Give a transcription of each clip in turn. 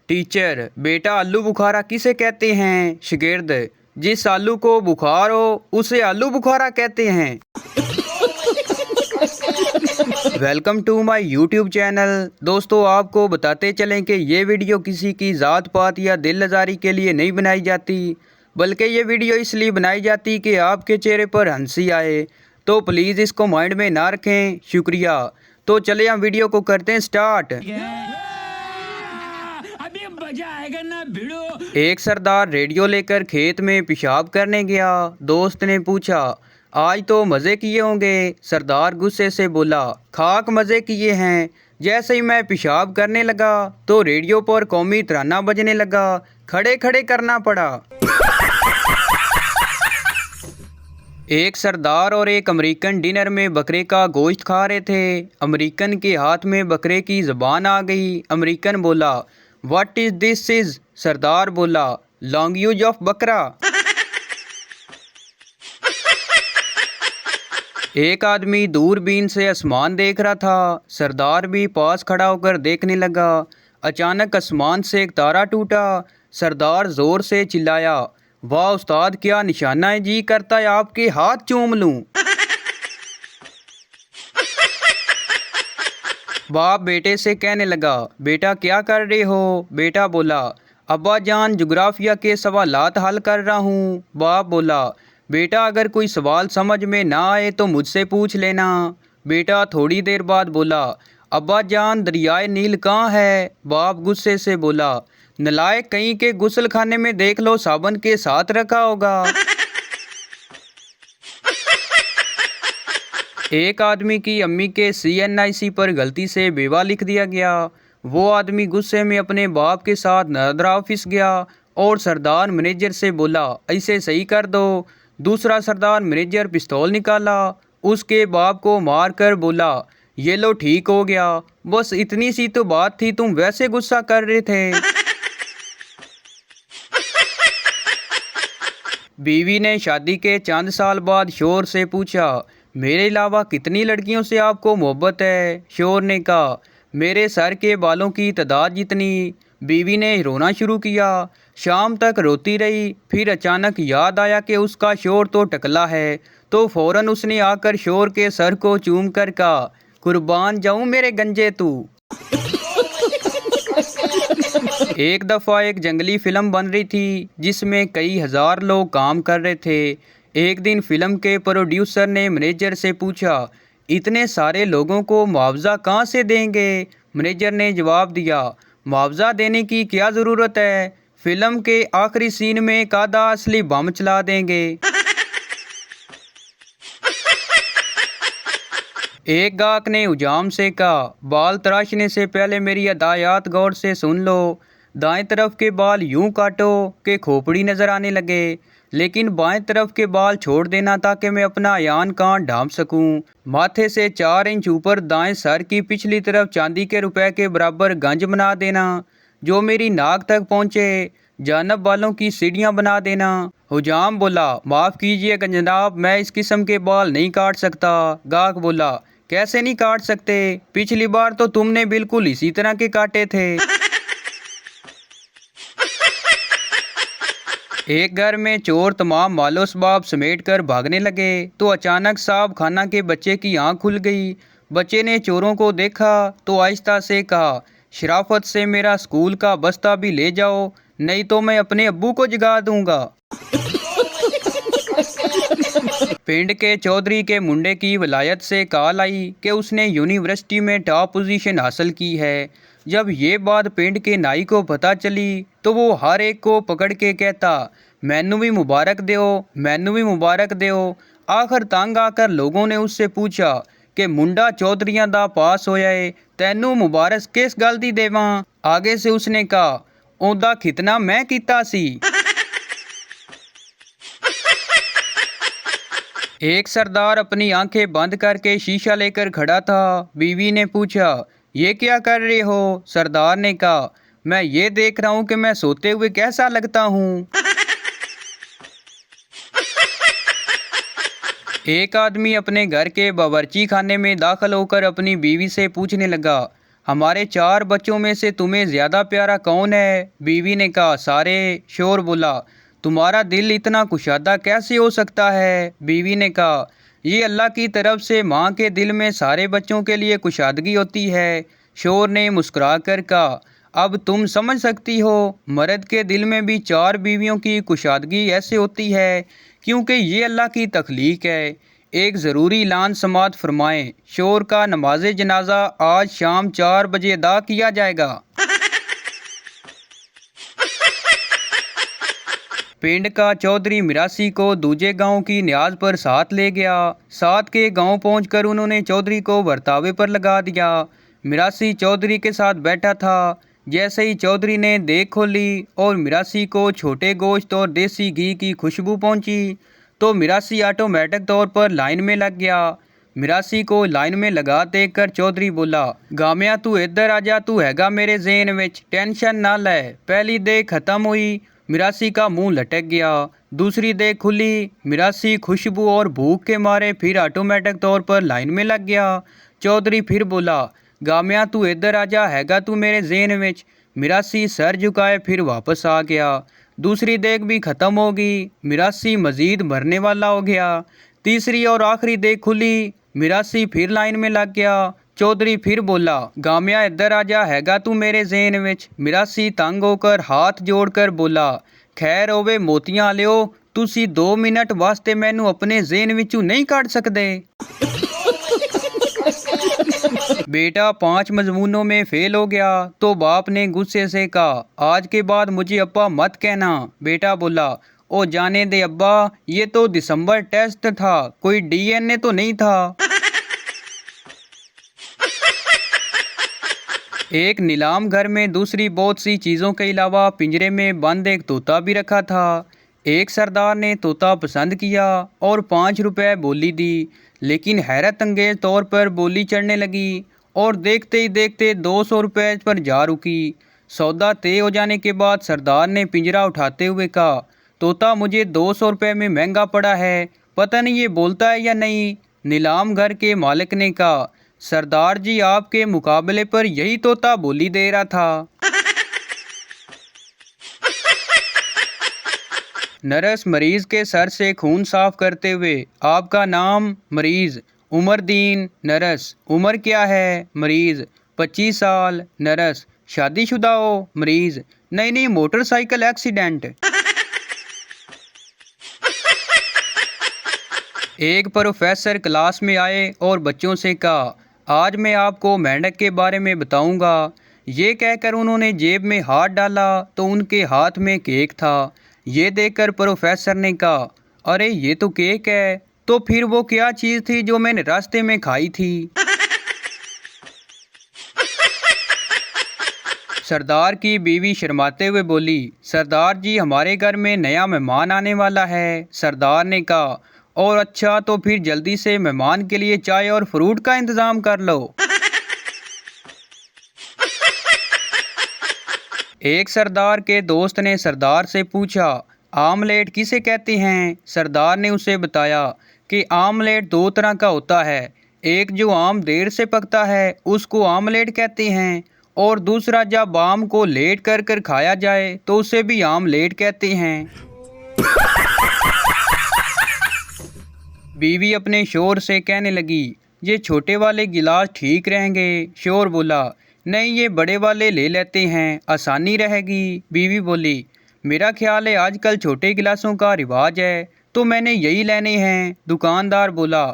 Teacher, बेटा आलू बुखारा किसे कहते हैं? शागिर्द, जिस आलू को बुखार हो उसे आलू बुखारा कहते हैं। Welcome to my YouTube channel. दोस्तों, आपको बताते चलें कि ये वीडियो किसी की ज़ात पात या दिल लजारी के लिए नहीं बनाई जाती, बल्कि ये वीडियो इसलिए बनाई जाती कि आपके चेहरे पर हंसी आए। तो प्लीज़ इसको माइंड में ना रखें। शुक्रिया। तो चले हम वीडियो को करते हैं स्टार्ट। अभी मजा आएगा ना भिड़ो। एक सरदार रेडियो लेकर खेत में पेशाब करने गया। दोस्त ने पूछा, आज तो मज़े किए होंगे? सरदार गुस्से से बोला, खाक मज़े किए हैं। जैसे ही मैं पेशाब करने लगा तो रेडियो पर कौमी तराना बजने लगा। खड़े खड़े करना पड़ा। एक सरदार और एक अमेरिकन डिनर में बकरे का गोश्त खा रहे थे। अमेरिकन के हाथ में बकरे की ज़बान आ गई। अमेरिकन बोला, व्हाट इज़ दिस इज़? सरदार बोला, लैंग्वेज ऑफ बकरा। एक आदमी दूरबीन से आसमान देख रहा था। सरदार भी पास खड़ा होकर देखने लगा। अचानक आसमान से एक तारा टूटा। सरदार जोर से चिल्लाया, वाह उस्ताद, क्या निशाना है, जी करता है आपके हाथ चूम लूं। बाप बेटे से कहने लगा, बेटा क्या कर रहे हो? बेटा बोला, अब्बा जान जुग्राफिया के सवालात हल कर रहा हूँ। बाप बोला, बेटा अगर कोई सवाल समझ में ना आए तो मुझसे पूछ लेना। बेटा थोड़ी देर बाद बोला, अब्बा जान दरियाए नील कहाँ है? बाप गुस्से से बोला, नलायक कहीं के गुस्ल खाने में देख लो, साबुन के साथ रखा होगा। एक आदमी की अम्मी के CNIC पर गलती से बेवा लिख दिया गया। वो आदमी गुस्से में अपने बाप के साथ नादरा ऑफिस गया और सरदार मैनेजर से बोला, ऐसे सही कर दो। दूसरा सरदार मैनेजर पिस्तौल निकाला, उसके बाप को मार कर बोला, ये लो ठीक हो गया। बस इतनी सी तो बात थी, तुम वैसे गुस्सा कर रहे थे। बीवी ने शादी के चंद साल बाद शोहर से पूछा, मेरे अलावा कितनी लड़कियों से आपको मोहब्बत है? शोहर ने कहा, मेरे सर के बालों की तादाद जितनी। बीवी ने रोना शुरू किया। शाम तक रोती रही। फिर अचानक याद आया कि उसका शोहर तो टकला है, तो फौरन उसने आकर शोहर के सर को चूम कर कहा, कुर्बान जाऊं मेरे गंजे तू। एक दफ़ा एक जंगली फिल्म बन रही थी जिसमें कई हजार लोग काम कर रहे थे। एक दिन फिल्म के प्रोड्यूसर ने मैनेजर से पूछा, इतने सारे लोगों को मुआवजा कहाँ से देंगे? मैनेजर ने जवाब दिया, मुआवजा देने की क्या ज़रूरत है, फिल्म के आखिरी सीन में एक आधा असली बम चला देंगे। एक गाहक ने हुजाम से कहा, बाल तराशने से पहले मेरी हदायत गौर से सुन लो। दाएं तरफ के बाल यूं काटो कि खोपड़ी नज़र आने लगे, लेकिन बाएं तरफ के बाल छोड़ देना ताकि मैं अपना अयान कान ढांप सकूं। माथे से 4 इंच ऊपर दाएं सर की पिछली तरफ चांदी के रुपए के बराबर गंज बना देना जो मेरी नाक तक पहुंचे। जानब वालों की सीढ़ियां बना देना। हुजाम बोला, माफ़ कीजिएगा जनाब, मैं इस किस्म के बाल नहीं काट सकता। गाहक बोला, कैसे नहीं काट सकते? पिछली बार तो तुमने बिल्कुल इसी तरह के काटे थे। एक घर में चोर तमाम मालो असबाब समेट कर भागने लगे तो अचानक साहब खाना के बच्चे की आंख खुल गई। बच्चे ने चोरों को देखा तो आहिस्ता से कहा, शराफत से मेरा स्कूल का बस्ता भी ले जाओ, नहीं तो मैं अपने अब्बू को जगा दूंगा। पिंड के चौधरी के मुंडे की वलायत से कॉल आई कि उसने यूनिवर्सिटी में टॉप पोजीशन हासिल की है। जब ये बात पिंड के नाई को पता चली तो वो हर एक को पकड़ के कहता, मैनू भी मुबारक दो, मैनू भी मुबारक दो। आखिर तंग आकर लोगों ने उससे पूछा कि मुंडा चौधरीਆਂ ਦਾ पास होया है, तैनू मुबारक किस गल दी देवां? आगे से उसने कहा, ओदा खितना मैं कीता सी। एक सरदार अपनी आंखें बंद करके शीशा लेकर खड़ा था। बीवी ने पूछा, ये क्या कर रहे हो? सरदार ने कहा, मैं ये देख रहा हूँ कि मैं सोते हुए कैसा लगता हूँ। एक आदमी अपने घर के बावर्ची खाने में दाखिल होकर अपनी बीवी से पूछने लगा, हमारे 4 बच्चों में से तुम्हें ज़्यादा प्यारा कौन है? बीवी ने कहा सारे। शोर बोला तुम्हारा दिल इतना कुशादा कैसे हो सकता है? बीवी ने कहा ये अल्लाह की तरफ से माँ के दिल में सारे बच्चों के लिए कुशादगी होती है। शोर ने मुस्कुरा कर कहा अब तुम समझ सकती हो मर्द के दिल में भी 4 बीवियों की कुशादगी ऐसे होती है क्योंकि ये अल्लाह की तख्लीक है। एक ज़रूरी ऐलान समाअत फरमाएं। शोर का नमाज जनाजा आज शाम 4 बजे अदा किया जाएगा। पिंड का चौधरी मिरासी को दूजे गांव की न्याज पर साथ ले गया। साथ के गांव पहुंचकर उन्होंने चौधरी को बर्तावे पर लगा दिया। मिरासी चौधरी के साथ बैठा था। जैसे ही चौधरी ने देख खोली और मिरासी को छोटे गोश्त और देसी घी की खुशबू पहुंची तो मिरासी ऑटोमेटिक तौर पर लाइन में लग गया। मिरासी को लाइन में लगा देखकर चौधरी बोला गामिया तू इधर आ जा, तू हैगा मेरे ज़हन विच, टेंशन ना ले। पहली देख खत्म हुई, मिरासी का मुंह लटक गया। दूसरी देख खुली, मिरासी खुशबू और भूख के मारे फिर ऑटोमेटिक तौर पर लाइन में लग गया। चौधरी फिर बोला गामिया तू इधर आ जा, हैगा तू मेरे ज़हन विच। मिरासी सर झुकाए फिर वापस आ गया। दूसरी देख भी ख़त्म हो गई, मिरासी मज़ीद मरने वाला हो गया। तीसरी और आखिरी देख खुली, मिरासी फिर लाइन में लग गया। चौधरी फिर बोला गामिया इधर आ जा, हैगा तू मेरे ज़हन विच। मिरासी तंग होकर हाथ जोड़कर बोला खैर होवे मोतियां लियो, तुसी 2 मिनट वास्ते मैनू अपने ज़हन विचों नहीं काट सकते। बेटा 5 मजमूनों में फेल हो गया तो बाप ने गुस्से से कहा आज के बाद मुझे अब्बा मत कहना। बेटा बोला ओ जाने दे अब्बा, ये तो दिसंबर टेस्ट था, कोई डीएनए तो नहीं था। एक नीलाम घर में दूसरी बहुत सी चीज़ों के अलावा पिंजरे में बंद एक तोता भी रखा था। एक सरदार ने तोता पसंद किया और 5 रुपए बोली दी, लेकिन हैरत अंगेज तौर पर बोली चढ़ने लगी और देखते ही देखते 200 रुपये पर जा रुकी। सौदा तय हो जाने के बाद सरदार ने पिंजरा उठाते हुए कहा तोता मुझे 200 रुपये में महंगा पड़ा है, पता नहीं ये बोलता है या नहीं। नीलाम घर के मालिक ने कहा सरदार जी आपके मुकाबले पर यही तोता बोली दे रहा था। नर्स मरीज के सर से खून साफ करते हुए आपका नाम? मरीज उमरदीन। नर्स उम्र क्या है? मरीज 25 साल। नर्स शादीशुदा हो? मरीज नहीं नहीं, मोटरसाइकिल एक्सीडेंट। एक प्रोफेसर क्लास में आए और बच्चों से कहा आज मैं आपको मेंढक के बारे में बताऊंगा। ये कहकर उन्होंने जेब में हाथ डाला तो उनके हाथ में केक था। ये देखकर प्रोफेसर ने कहा अरे ये तो केक है, तो फिर वो क्या चीज़ थी जो मैंने रास्ते में खाई थी? सरदार की बीवी शर्माते हुए बोली सरदार जी हमारे घर में नया मेहमान आने वाला है। सरदार ने कहा और अच्छा, तो फिर जल्दी से मेहमान के लिए चाय और फ्रूट का इंतज़ाम कर लो। एक सरदार के दोस्त ने सरदार से पूछा आमलेट किसे कहते हैं? सरदार ने उसे बताया कि आमलेट 2 तरह का होता है, एक जो आम देर से पकता है उसको आमलेट कहते हैं, और दूसरा जब आम को लेट कर कर खाया जाए तो उसे भी आमलेट कहते हैं। बीवी अपने शोर से कहने लगी ये छोटे वाले गिलास ठीक रहेंगे। शोर बोला नहीं ये बड़े वाले ले लेते हैं, आसानी रहेगी। बीवी बोली मेरा ख्याल है आजकल छोटे गिलासों का रिवाज है तो मैंने यही लेने हैं। दुकानदार बोला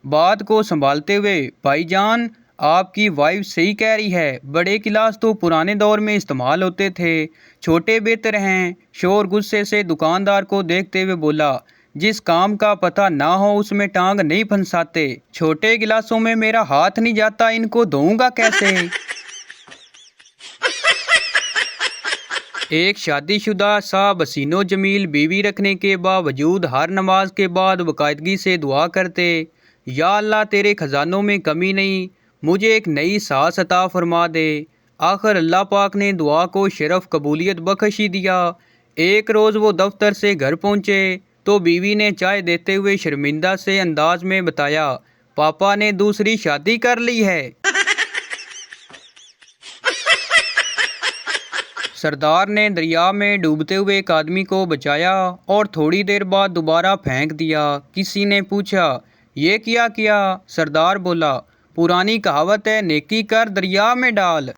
बात को संभालते हुए भाईजान आपकी वाइफ सही कह रही है, बड़े गिलास तो पुराने दौर में इस्तेमाल होते थे, छोटे बेहतर हैं। शोर गुस्से से दुकानदार को देखते हुए बोला जिस काम का पता ना हो उसमें टांग नहीं फंसाते, छोटे गिलासों में मेरा हाथ नहीं जाता, इनको धोऊंगा कैसे? एक शादीशुदा साहब हसीनो जमील बीवी रखने के बावजूद हर नमाज के बाद बाकायदगी से दुआ करते या अल्लाह तेरे खजानों में कमी नहीं, मुझे एक नई सास अता फरमा दे। आखिर अल्लाह पाक ने दुआ को शरफ कबूलियत बख्श ही दिया। एक रोज़ वो दफ्तर से घर पहुँचे तो बीवी ने चाय देते हुए शर्मिंदा से अंदाज में बताया पापा ने दूसरी शादी कर ली है। सरदार ने दरिया में डूबते हुए एक आदमी को बचाया और थोड़ी देर बाद दोबारा फेंक दिया। किसी ने पूछा, ये क्या किया? सरदार बोला, पुरानी कहावत है, नेकी कर दरिया में डाल।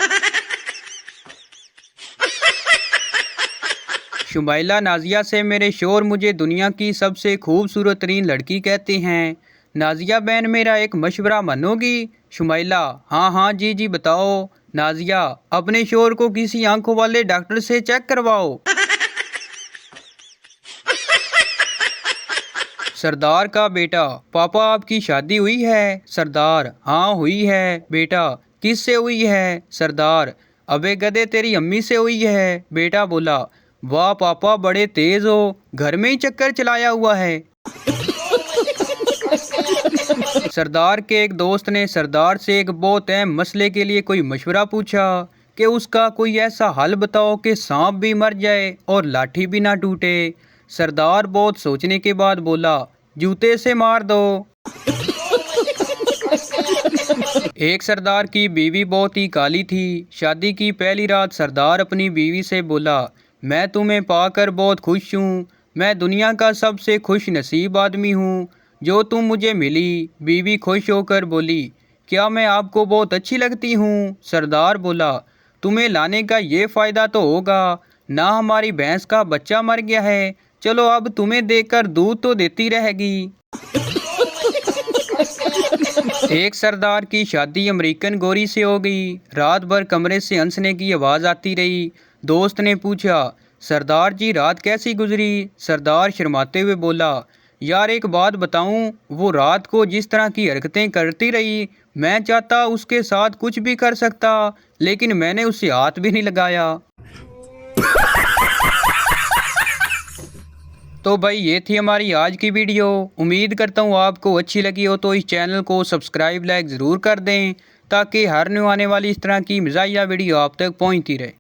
शुमाइला नाजिया से, मेरे शोर मुझे दुनिया की सबसे खूबसूरत तरीन लड़की कहते हैं। नाजिया बहन, मेरा एक मशवरा मानोगी? शुमाइला, हाँ हाँ जी जी बताओ। नाजिया, अपने शोर को किसी आंखों वाले डॉक्टर से चेक करवाओ। सरदार का बेटा, पापा आपकी शादी हुई है? सरदार, हाँ हुई है। बेटा, किससे हुई है? सरदार, अबे गधे तेरी अम्मी से हुई है। बेटा बोला, वाह पापा बड़े तेज हो, घर में ही चक्कर चलाया हुआ है। सरदार के एक दोस्त ने सरदार से एक बहुत अहम मसले के लिए कोई मशवरा पूछा कि उसका कोई ऐसा हल बताओ कि सांप भी मर जाए और लाठी भी ना टूटे। सरदार बहुत सोचने के बाद बोला, जूते से मार दो। एक सरदार की बीवी बहुत ही काली थी। शादी की पहली रात सरदार अपनी बीवी से बोला, मैं तुम्हें पाकर बहुत खुश हूँ, मैं दुनिया का सबसे खुश नसीब आदमी हूँ जो तुम मुझे मिली। बीवी खुश होकर बोली, क्या मैं आपको बहुत अच्छी लगती हूँ? सरदार बोला, तुम्हें लाने का ये फ़ायदा तो होगा ना, हमारी भैंस का बच्चा मर गया है, चलो अब तुम्हें देखकर दूध तो देती रहेगी। एक सरदार की शादी अमेरिकन गोरी से हो गई। रात भर कमरे से हंसने की आवाज़ आती रही। दोस्त ने पूछा, सरदार जी रात कैसी गुजरी? सरदार शर्माते हुए बोला, यार एक बात बताऊं, वो रात को जिस तरह की हरकतें करती रही, मैं चाहता उसके साथ कुछ भी कर सकता, लेकिन मैंने उससे हाथ भी नहीं लगाया। तो भाई ये थी हमारी आज की वीडियो। उम्मीद करता हूँ आपको अच्छी लगी हो, तो इस चैनल को सब्सक्राइब लाइक ज़रूर कर दें ताकि हर न्यू आने वाली इस तरह की मज़ाहिया वीडियो आप तक पहुँचती रहे।